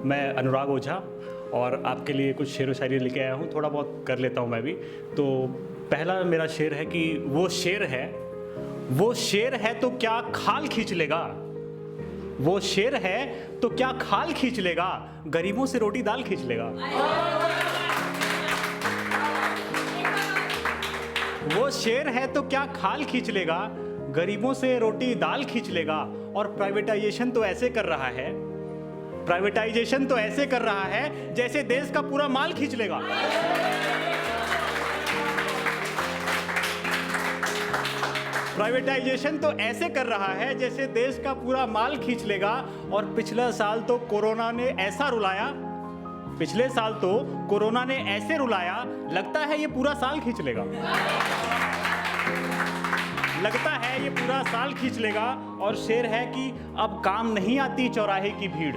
मैं अनुराग ओझा और आपके लिए कुछ शेर व शायरी लेके आया हूँ। थोड़ा बहुत कर लेता हूँ मैं भी। तो पहला मेरा शेर है कि वो शेर है तो क्या खाल खींच लेगा। वो शेर है तो क्या खाल खींच लेगा, गरीबों से रोटी दाल खींच लेगा। वो शेर है तो क्या खाल खींच लेगा, गरीबों से रोटी दाल खींच लेगा। और प्राइवेटाइजेशन तो ऐसे कर रहा है, प्राइवेटाइजेशन तो ऐसे कर रहा है जैसे देश का पूरा माल खींच लेगा। प्राइवेटाइजेशन तो ऐसे कर रहा है जैसे देश का पूरा माल खींच लेगा। और पिछले साल तो कोरोना ने ऐसा रुलाया, पिछले साल तो कोरोना ने ऐसे रुलाया, लगता है ये पूरा साल खींच लेगा। लगता है ये पूरा साल खींच लेगा। और शेर है कि अब काम नहीं आती चौराहे की भीड़,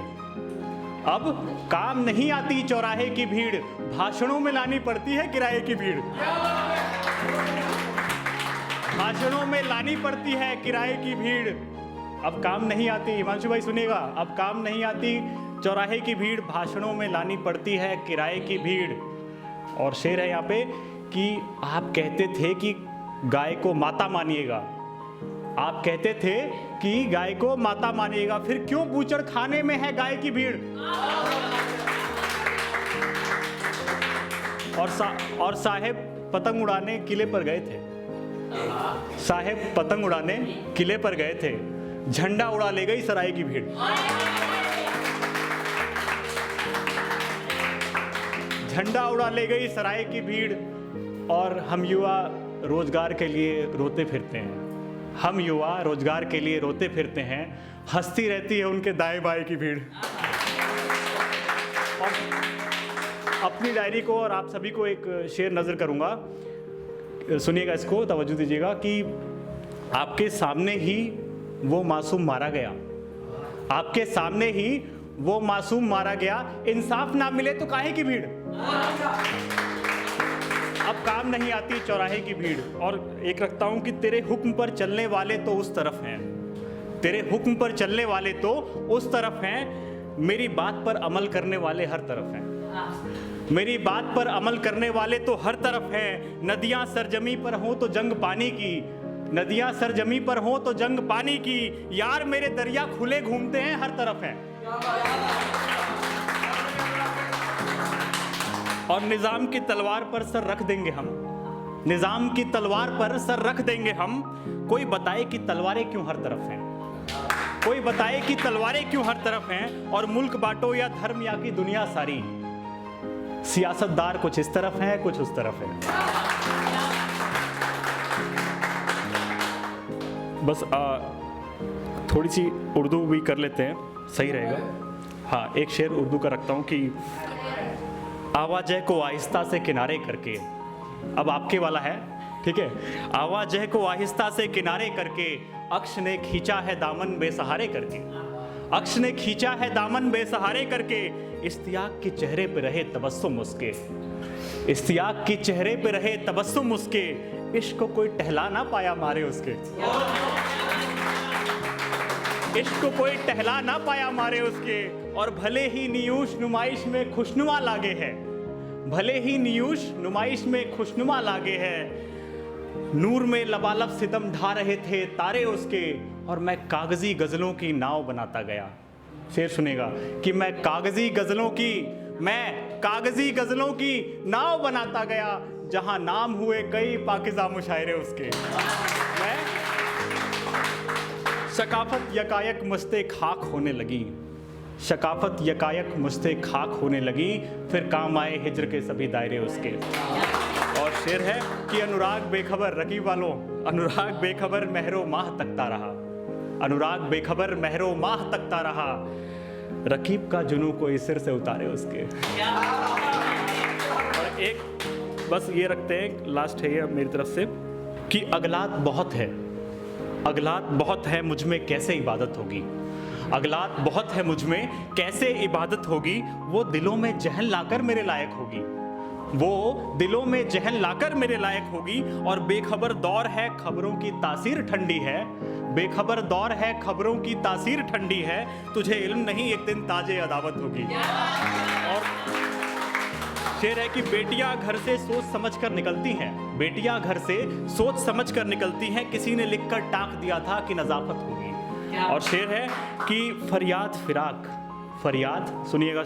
अब काम नहीं आती चौराहे की भीड़, भाषणों में लानी पड़ती है किराए की भीड़। भाषणों में लानी पड़ती है किराए की भीड़। अब काम नहीं आती, हिमांशु भाई सुनिएगा, अब काम नहीं आती चौराहे की भीड़, भाषणों में लानी पड़ती है किराए की भीड़। और शेर है यहाँ पे कि आप कहते थे कि गाय को माता मानिएगा, आप कहते थे कि गाय को माता मानिएगा, फिर क्यों बूचड़ खाने में है गाय की भीड़। और साहेब पतंग उड़ाने किले पर गए थे, साहेब पतंग उड़ाने किले पर गए थे, झंडा उड़ा ले गई सराय की भीड़। झंडा उड़ा ले गई सराय की भीड़। और हम युवा रोजगार के लिए रोते फिरते हैं, हम युवा रोजगार के लिए रोते फिरते हैं, हंसती रहती है उनके दाएं बाएं की भीड़। और अपनी डायरी को और आप सभी को एक शेर नज़र करूंगा, सुनिएगा इसको, तवज्जो दीजिएगा कि आपके सामने ही वो मासूम मारा गया, आपके सामने ही वो मासूम मारा गया, इंसाफ ना मिले तो काहे की भीड़। अब काम नहीं आती चौराहे की भीड़। और एक रखता हूं कि तेरे हुक्म पर चलने वाले तो उस तरफ हैं, तेरे हुक्म पर चलने वाले तो उस तरफ हैं, मेरी बात पर अमल करने वाले हर तरफ हैं, मेरी बात पर अमल करने वाले तो हर तरफ हैं। नदियां सरजमी पर हों तो जंग पानी की, नदियां सरजमी पर हों तो जंग पानी की, यार मेरे दरिया खुले घूमते हैं हर तरफ हैं। और निजाम की तलवार पर सर रख देंगे हम, निजाम की तलवार पर सर रख देंगे हम, कोई बताए कि तलवारें क्यों हर तरफ हैं, कोई बताए कि तलवारें क्यों हर तरफ हैं। और मुल्क बांटो या धर्म या की दुनिया सारी, सियासतदार कुछ इस तरफ हैं कुछ उस तरफ हैं। बस थोड़ी सी उर्दू भी कर लेते हैं, सही रहेगा। हाँ, एक शेर उर्दू का रखता हूँ कि आवाज़ को आहिस्ता से किनारे करके, अब आपके वाला है, ठीक है। आवाज़ को आहिस्ता से किनारे करके, अक्ष ने खींचा है दामन बेसहारे करके, अक्ष ने खींचा है दामन बेसहारे करके, इश्तियाक के चेहरे पे रहे तबस्सुम उसके, इश्तियाक के चेहरे पे रहे तबस्सुम उसके, इश्क को कोई टहला ना पाया मारे उसके, इश्क को कोई टहला ना पाया मारे उसके। और भले ही नीयूश नुमाइश में खुशनुमा लागे है, भले ही नीयूश नुमाइश में खुशनुमा लागे है, नूर में लबालब सितम ढा रहे थे तारे उसके, और मैं कागजी गजलों की नाव बनाता गया। शेर सुनेगा कि मैं कागजी गजलों की, मैं कागजी गजलों की नाव बनाता गया, जहां नाम हुए कई पाकिज़ा मुशायरे उसके। मैं शकाफत यकायक मुझसे खाक होने लगी, शकाफत यकायक मुझसे खाक होने लगी, फिर काम आए हिज्र के सभी दायरे उसके। और शेर है कि अनुराग बेखबर रकीब वालों, अनुराग बेखबर महरो माह तकता रहा, अनुराग बेखबर महरो माह तकता रहा, रकीब का जुनू कोई सिर से उतारे उसके। और एक बस ये रखते हैं, लास्ट है ये मेरी तरफ से, कि अगलात बहुत है, अगलात बहुत है मुझ में कैसे इबादत होगी, अगलात बहुत है मुझ में कैसे इबादत होगी, वो दिलों में जहन लाकर मेरे लायक होगी, वो दिलों में जहन लाकर मेरे लायक होगी। और बेखबर दौर है खबरों की तासीर ठंडी है, बेखबर दौर है, खबरों की तासीर ठंडी है, तुझे इल्म नहीं एक दिन ताजे अदावत होगी। और शेर है कि बेटियां घर से सोच समझ कर निकलती हैं, बेटियां घर से सोच समझ कर निकलती हैं, किसी ने लिखकर टाँक दिया था कि नजाफत होगी। और शेर है कि फरियाद फिराक, फरियाद सुनिएगा,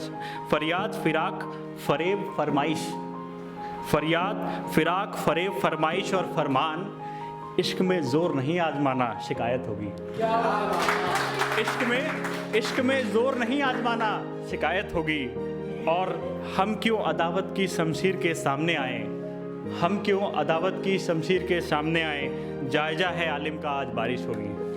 फरियाद फिराक फरेब फरमाइश, फरियाद फिराक फरेब फरमाइश और फरमान, इश्क में जोर नहीं आजमाना शिकायत होगी। इश्क में जोर नहीं आजमाना शिकायत होगी। और हम क्यों अदावत की शमशीर के सामने आए, हम क्यों अदावत की शमशीर के सामने आए, जायजा है आलिम का आज बारिश होगी।